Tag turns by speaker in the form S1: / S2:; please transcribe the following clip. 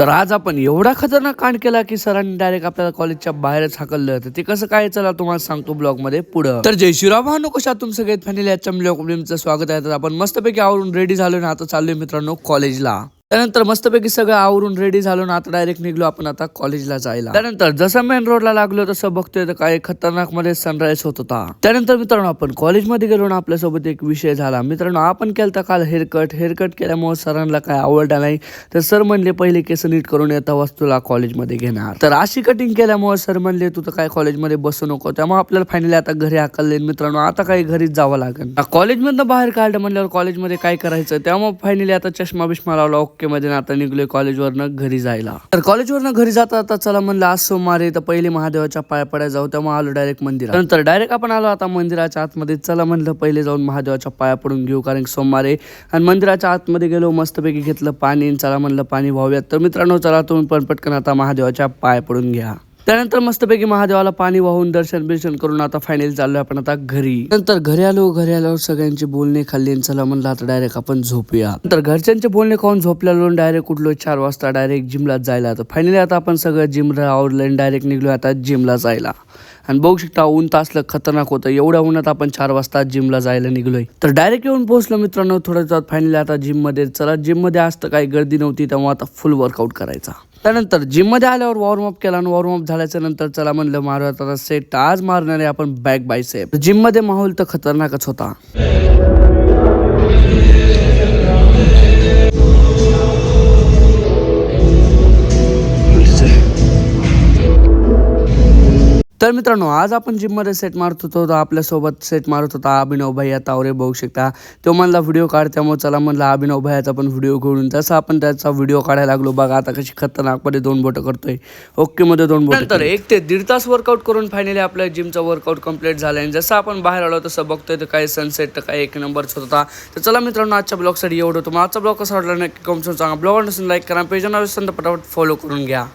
S1: तर आज आपण एवढा खतरनाक कांड केला की सरांनी डायरेक्ट आपल्याला कॉलेजच्या बाहेरच हाकललं. तर ते कसं काय चला तुम्हाला सांगतो ब्लॉग मध्ये पुढं. तर जय श्रीराम भावांनो, कशा तुम सगळे फॅमिली आजच्या ब्लॉगचं स्वागत आहे. तर आपण मस्तपैकी आवरून रेडी झालो ना आता चाललोय मित्रांनो कॉलेजला. त्यानंतर मस्तपैकी सगळं आवरून रेडी झालो ना आता डायरेक्ट निघलो आपण आता कॉलेजला जायला. त्यानंतर जसं मेन रोडला लागलो तसं बघतोय तर काय खतरनाक मध्ये सनराईज होत होता. त्यानंतर मित्रांनो आपण कॉलेजमध्ये गेलो ना आपल्यासोबत एक विषय झाला. मित्रांनो आपण केलता काल हेअरकट केल्यामुळे सरांना काय आवडला नाही. तर सर म्हणले पहिले केस नीट करून येता वस्तूला कॉलेजमध्ये घेणार. तर अशी कटिंग केल्यामुळे सर म्हणले तू तर काय कॉलेजमध्ये बसू नको. त्यामुळे आपल्याला फायनली आता घरी हाकलले. मित्रांनो आता काही घरीच जावं लागेल. कॉलेजमधनं बाहेर काढलं म्हणल्यावर कॉलेजमध्ये काय करायचं. त्यामुळे फायनली आता चष्मा बिष्मा लावला ओके मध्ये आता निघलोय कॉलेजवरनं घरी जायला. तर कॉलेजवरनं घरी जाता आता चला म्हणलं आज सोमवार आहे तर पहिले महादेवाच्या पाया पडायला जाऊ. त्यामुळे आलो डायरेक्ट मंदिरात. नंतर डायरेक्ट आपण आलो आता मंदिराच्या आतमध्ये. चला म्हणलं पहिले जाऊन महादेवाच्या पाया पडून घेऊ कारण सोमवार आहे. आणि मंदिराच्या आतमध्ये गेलो मस्तपैकी घेतलं पाणी. चला म्हणलं पाणी वाहूयात. तर मित्रांनो चला तुम्ही पण पटकन आता महादेवाच्या पाया पडून घ्या. त्यानंतर मस्तपैकी महादेवाला पाणी वाहून दर्शन करून आता फायनली चाललोय आपण आता घरी. नंतर घरी आलो सगळ्यांची बोलणे खाल्ली. चला म्हणलं आता डायरेक्ट आपण झोपूया. नंतर घरच्यांचे बोलणे खाऊन झोपल्यालो डायरेक्ट उठलो 4 वाजता डायरेक्ट जिमला जायला. तर फायनली आता आपण सगळं जिमला आवरलं डायरेक्ट निघलो आता जिमला जायला. आणि बघू शकता ऊन तासलं खतरनाक होतं. एवढ्या उन्हात आपण 4 वाजता जिमला जायला निघलोय. तर डायरेक्ट येऊन पोहोचलो मित्रांनो थोड्या वेळात फायनली आता जिम मध्ये. चला जिम मध्ये आज तर काही गर्दी नव्हती त्यामुळे आता फुल वर्कआउट करायचा. त्यानंतर जिम मध्ये आल्यावर वॉर्मअप केला आणि वॉर्मअप झाल्याच्या नंतर चला म्हणलं मारूया आता सेट. आज मारणार आहे आपण बॅक बायसेप. जिम मध्ये माहोल तर खतरनाकच होता. तर मित्रांनो आज आपण जिम मध्ये सेट मारत होतो. आपल्यासोबत सेट मारत होता अभिनव भैया तावरे. बघू शकता तो म्हणला व्हिडिओ काढ. त्यामुळे चला म्हणला अभिनव भैयाचा पण व्हिडिओ घेऊन तसं आपण त्याचा व्हिडिओ काढायला लागलो. बघा आता कशी खतरनाक मध्ये 2 बोटं करतोय. ओके मध्ये 2 बोटं. नंतर 1 ते 1.5 तास वर्कआउट करून फायनली आपल्या जिमचा वर्कआउट कम्प्लीट झाला. आणि जसं आपण बाहेर आलो तसं बघतोय तर काय सनसेट तर काय 1 नंबरच होता. तर चला मित्रांनो आजच्या ब्लॉगसाठी एवढं होतं. मग आजचा ब्लॉग कसा वाटला नक्की कमेंट करून सांगा. ब्लॉग नसेल लाईक करा. पेजला नसेल तर पटापट फॉलो करून घ्या.